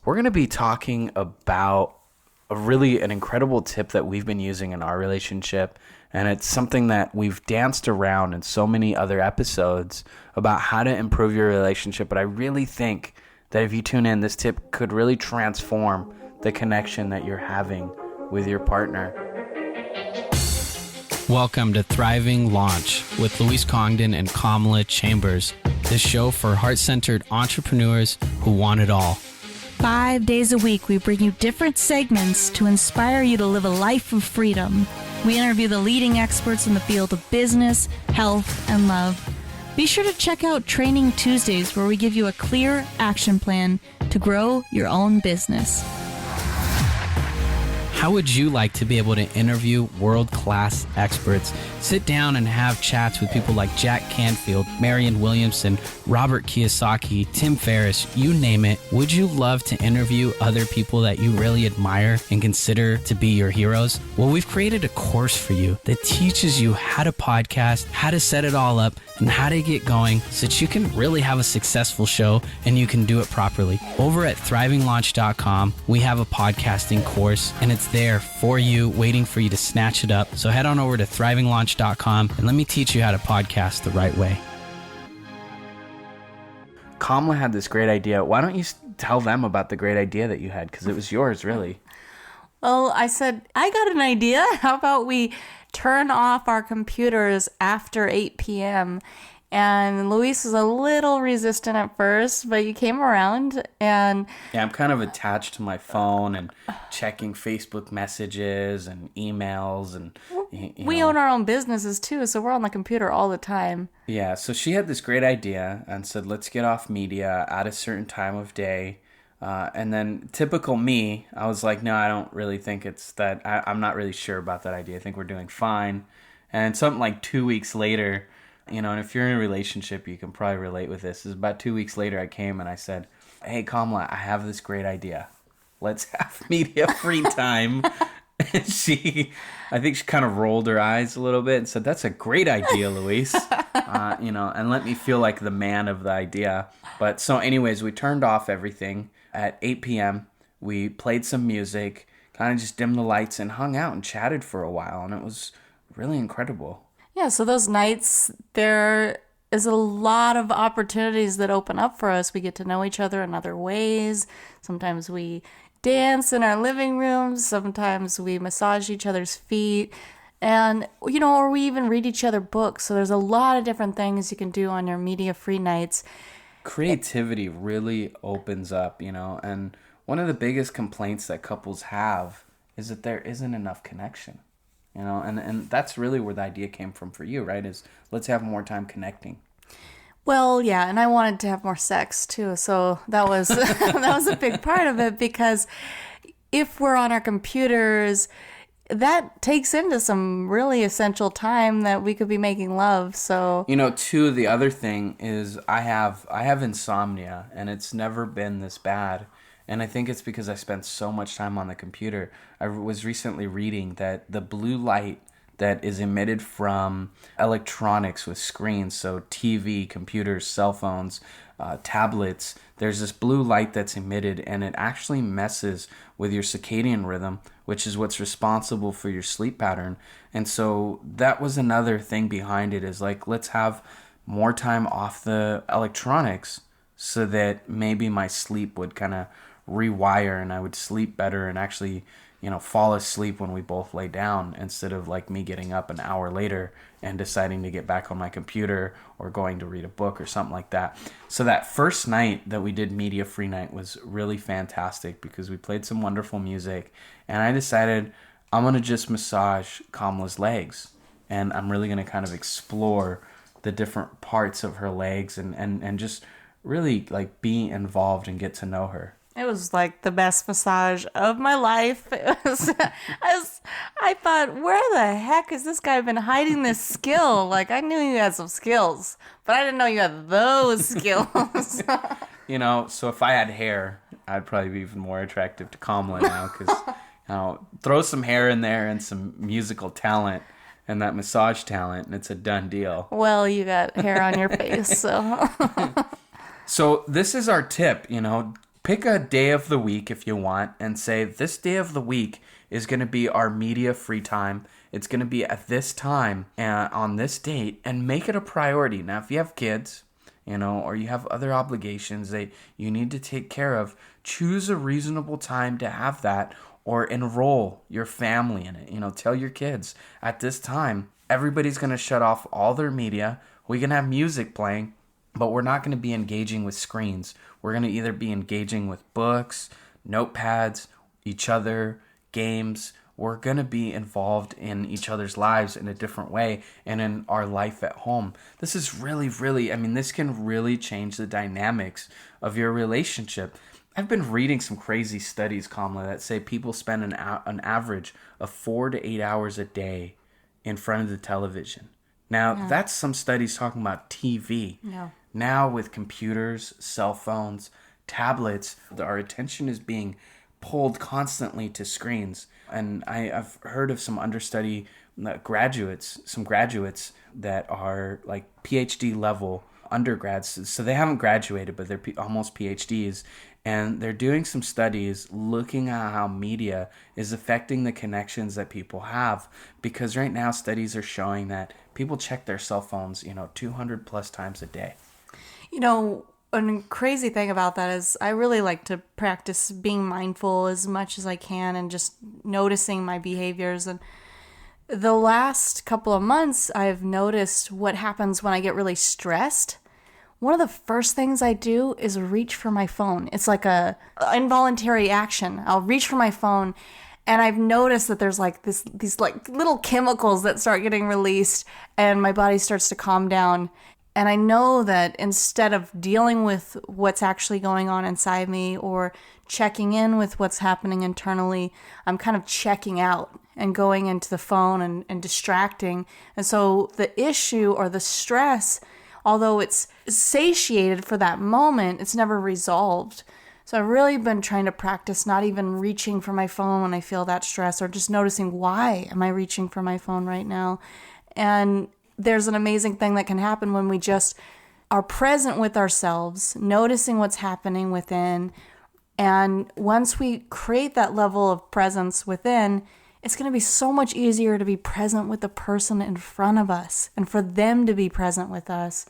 We're going to be talking about an incredible tip that we've been using in our relationship. And it's something that we've danced around in so many other episodes about how to improve your relationship. But I really think that if you tune in, this tip could really transform the connection that you're having with your partner. Welcome to Thriving Launch with Luis Congdon and Kamala Chambers, the show for heart-centered entrepreneurs who want it all. 5 days a week, we bring you different segments to inspire you to live a life of freedom. We interview the leading experts in the field of business, health, and love. Be sure to check out Training Tuesdays, where we give you a clear action plan to grow your own business. How would you like to be able to interview world-class experts, sit down and have chats with people like Jack Canfield, Marianne Williamson, Robert Kiyosaki, Tim Ferriss, you name it? Would you love to interview other people that you really admire and consider to be your heroes? Well, we've created a course for you that teaches you how to podcast, how to set it all up, and how to get going so that you can really have a successful show and you can do it properly. Over at thrivinglaunch.com, we have a podcasting course, and it's there for you, waiting for you to snatch it up. So head on over to thrivinglaunch.com and let me teach you how to podcast the right way. Kamala had this great idea. Why don't you tell them about the great idea that you had? Because it was yours, really. Well, I said, I got an idea. How about we turn off our computers after 8 p.m.? And Luis was a little resistant at first, but you came around and... Yeah, I'm kind of attached to my phone and checking Facebook messages and emails and... We own our own businesses too, so we're on the computer all the time. Yeah, so she had this great idea and said, let's get off media at a certain time of day. And then typical me, I was like, no, I don't really think it's that. I'm not really sure about that idea. I think we're doing fine. And something like 2 weeks later, and if you're in a relationship, you can probably relate with this. Is about 2 weeks later, I came and I said, hey, Kamala, I have this great idea. Let's have media free time. And I think she kind of rolled her eyes a little bit and said, that's a great idea, Luis. And let me feel like the man of the idea. But so anyways, we turned off everything at 8 p.m. We played some music, kind of just dimmed the lights and hung out and chatted for a while. And it was really incredible. Yeah, so those nights, there is a lot of opportunities that open up for us. We get to know each other in other ways. Sometimes we dance in our living rooms. Sometimes we massage each other's feet. And, or we even read each other books. So there's a lot of different things you can do on your media-free nights. Creativity really opens up, and one of the biggest complaints that couples have is that there isn't enough connection, and that's really where the idea came from for you, right? Is let's have more time connecting. Well, yeah, and I wanted to have more sex too, so that was that was a big part of it, because if we're on our computers, that takes into some really essential time that we could be making love. So too, the other thing is I have insomnia, and it's never been this bad. And I think it's because I spent so much time on the computer. I was recently reading that the blue light that is emitted from electronics with screens, so TV, computers, cell phones, tablets, there's this blue light that's emitted, and it actually messes with your circadian rhythm, which is what's responsible for your sleep pattern. And so that was another thing behind it, is like, let's have more time off the electronics so that maybe my sleep would kind of rewire and I would sleep better and actually fall asleep when we both lay down, instead of like me getting up an hour later and deciding to get back on my computer or going to read a book or something like that. So that first night that we did Media Free Night was really fantastic, because we played some wonderful music, and I decided I'm going to just massage Kamala's legs, and I'm really going to kind of explore the different parts of her legs and just really like be involved and get to know her. It was like the best massage of my life. I thought, where the heck has this guy been hiding this skill? Like, I knew you had some skills, but I didn't know you had those skills. So if I had hair, I'd probably be even more attractive to Kamala now, because throw some hair in there and some musical talent and that massage talent, and it's a done deal. Well, you got hair on your face, so... So this is our tip, Pick a day of the week if you want and say this day of the week is going to be our media free time. It's going to be at this time on this date, and make it a priority. Now, if you have kids, or you have other obligations that you need to take care of, choose a reasonable time to have that, or enroll your family in it. Tell your kids at this time, everybody's going to shut off all their media. We can have music playing, but we're not going to be engaging with screens. We're going to either be engaging with books, notepads, each other, games. We're going to be involved in each other's lives in a different way and in our life at home. This is really, this can really change the dynamics of your relationship. I've been reading some crazy studies, Kamala, that say people spend an average of 4 to 8 hours a day in front of the television. Now, that's some studies talking about TV. Yeah. Now with computers, cell phones, tablets, our attention is being pulled constantly to screens. And I've heard of some understudy graduates that are like PhD level undergrads. So they haven't graduated, but they're almost PhDs. And they're doing some studies looking at how media is affecting the connections that people have. Because right now studies are showing that people check their cell phones, 200 plus times a day. A crazy thing about that is I really like to practice being mindful as much as I can and just noticing my behaviors. And the last couple of months, I've noticed what happens when I get really stressed. One of the first things I do is reach for my phone. It's like a involuntary action. I'll reach for my phone, and I've noticed that there's like these like little chemicals that start getting released, and my body starts to calm down. And I know that instead of dealing with what's actually going on inside me or checking in with what's happening internally, I'm kind of checking out and going into the phone and distracting. And so the issue or the stress, although it's satiated for that moment, it's never resolved. So I've really been trying to practice not even reaching for my phone when I feel that stress, or just noticing, why am I reaching for my phone right now? And there's an amazing thing that can happen when we just are present with ourselves, noticing what's happening within. And once we create that level of presence within, it's going to be so much easier to be present with the person in front of us and for them to be present with us.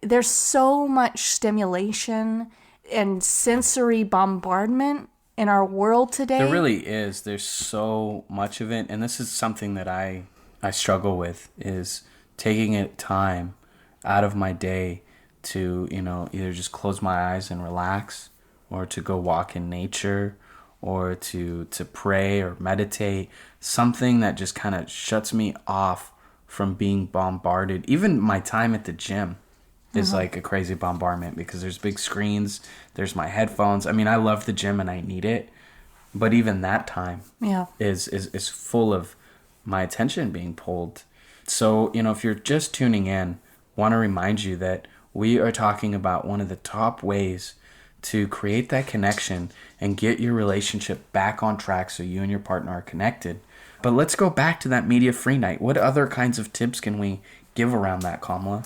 There's so much stimulation and sensory bombardment in our world today. There really is. There's so much of it. And this is something that I struggle with, is taking a time out of my day to, either just close my eyes and relax, or to go walk in nature, or to pray or meditate, something that just kind of shuts me off from being bombarded. Even my time at the gym is like a crazy bombardment, because there's big screens, there's my headphones. I love the gym and I need it, but even that time is full of my attention being pulled. So, if you're just tuning in, want to remind you that we are talking about one of the top ways to create that connection and get your relationship back on track so you and your partner are connected. But let's go back to that media-free night. What other kinds of tips can we give around that, Kamala?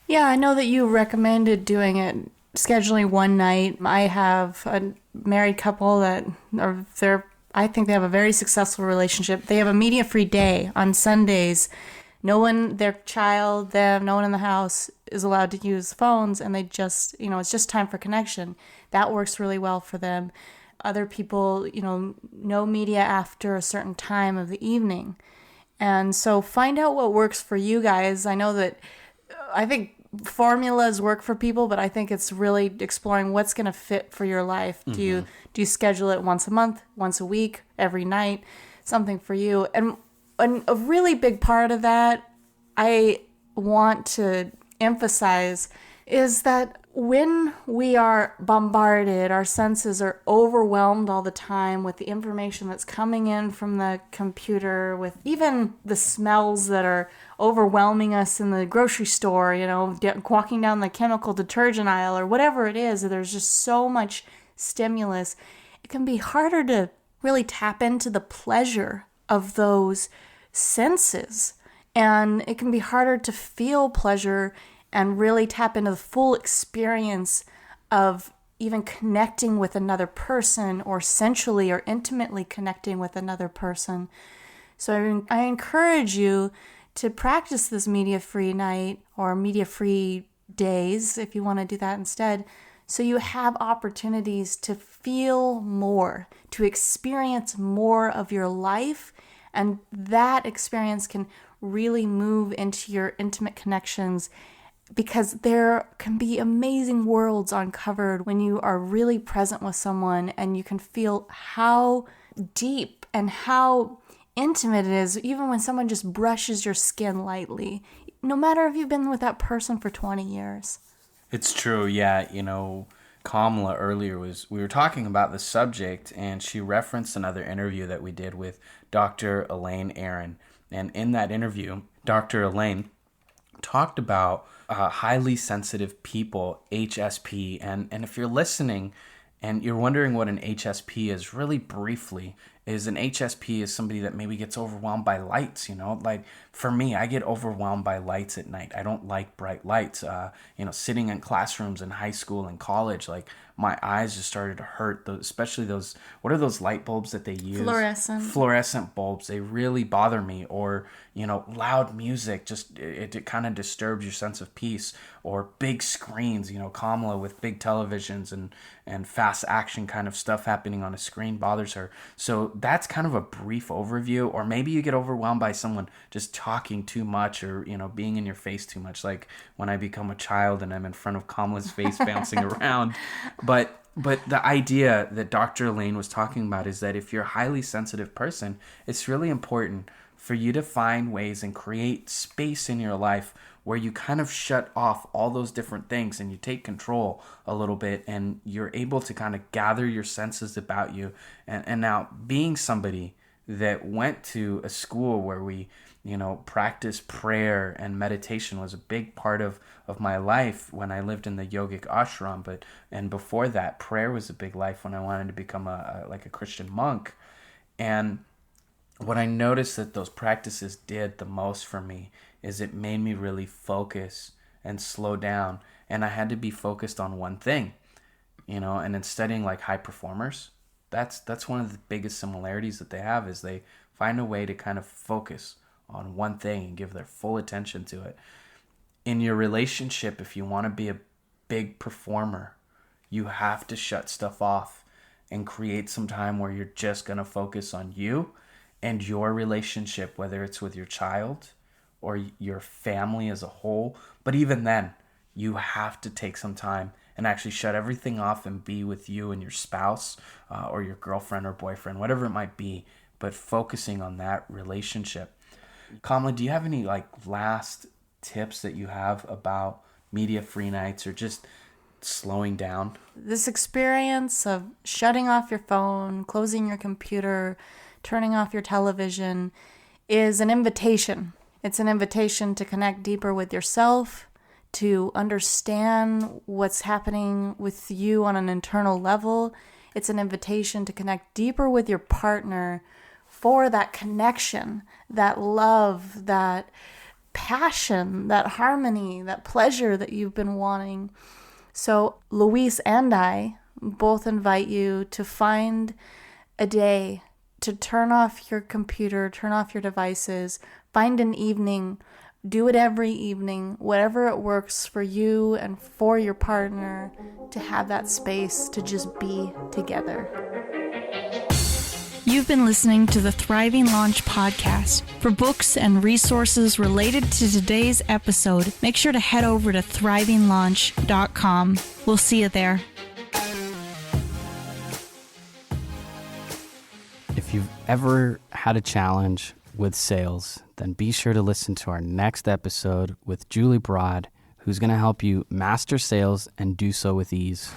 Yeah, I know that you recommended doing it, scheduling one night. I have a married couple that I think they have a very successful relationship. They have a media-free day on Sundays. No one, their child, them, no one in the house is allowed to use phones, and they just, it's just time for connection. That works really well for them. Other people, no media after a certain time of the evening. And so find out what works for you guys. I think formulas work for people, but I think it's really exploring what's going to fit for your life. Mm-hmm. Do you schedule it once a month, once a week, every night, something for you? And a really big part of that I want to emphasize is that when we are bombarded, our senses are overwhelmed all the time with the information that's coming in from the computer, with even the smells that are overwhelming us in the grocery store, walking down the chemical detergent aisle or whatever it is. There's just so much stimulus. It can be harder to really tap into the pleasure of those senses. And it can be harder to feel pleasure and really tap into the full experience of even connecting with another person, or sensually or intimately connecting with another person. So I encourage you to practice this media-free night or media-free days, if you want to do that instead, so you have opportunities to feel more, to experience more of your life, and that experience can really move into your intimate connections, because there can be amazing worlds uncovered when you are really present with someone and you can feel how deep and how intimate it is, even when someone just brushes your skin lightly, no matter if you've been with that person for 20 years. It's true, yeah. Kamala earlier we were talking about the subject, and she referenced another interview that we did with Dr. Elaine Aaron. And in that interview, Dr. Elaine talked about highly sensitive people, HSP. And if you're listening and you're wondering what an HSP is, really briefly, is an HSP is somebody that maybe gets overwhelmed by lights, like for me, I get overwhelmed by lights at night. I don't like bright lights. Sitting in classrooms in high school and college, like my eyes just started to hurt, especially those, what are those light bulbs that they use? Fluorescent bulbs. They really bother me. Or, loud music, just it kind of disturbs your sense of peace. Or big screens, Kamala with big televisions and fast action kind of stuff happening on a screen bothers her. So that's kind of a brief overview. Or maybe you get overwhelmed by someone just talking too much, or being in your face too much, like when I become a child and I'm in front of Kamala's face bouncing around. But the idea that Dr. Elaine was talking about is that if you're a highly sensitive person, it's really important for you to find ways and create space in your life where you kind of shut off all those different things and you take control a little bit, and you're able to kind of gather your senses about you. And now, being somebody that went to a school where we practice prayer and meditation was a big part of my life when I lived in the yogic ashram. And before that, prayer was a big life when I wanted to become a Christian monk. And what I noticed that those practices did the most for me is it made me really focus and slow down. And I had to be focused on one thing, and in studying like high performers, that's one of the biggest similarities that they have, is they find a way to kind of focus on one thing and give their full attention to it. In your relationship, if you want to be a big performer, you have to shut stuff off and create some time where you're just going to focus on you and your relationship, whether it's with your child or your family as a whole. But even then, you have to take some time and actually shut everything off and be with you and your spouse or your girlfriend or boyfriend, whatever it might be, but focusing on that relationship. Kamala, do you have any last tips that you have about media-free nights or just slowing down? This experience of shutting off your phone, closing your computer, turning off your television is an invitation. It's an invitation to connect deeper with yourself, to understand what's happening with you on an internal level. It's an invitation to connect deeper with your partner for that connection, that love, that passion, that harmony, that pleasure that you've been wanting. So Luis and I both invite you to find a day to turn off your computer, turn off your devices, find an evening, do it every evening, whatever it works for you and for your partner, to have that space to just be together. You've been listening to the Thriving Launch podcast. For books and resources related to today's episode, make sure to head over to thrivinglaunch.com. We'll see you there. If you've ever had a challenge with sales, then be sure to listen to our next episode with Julie Broad, who's going to help you master sales and do so with ease.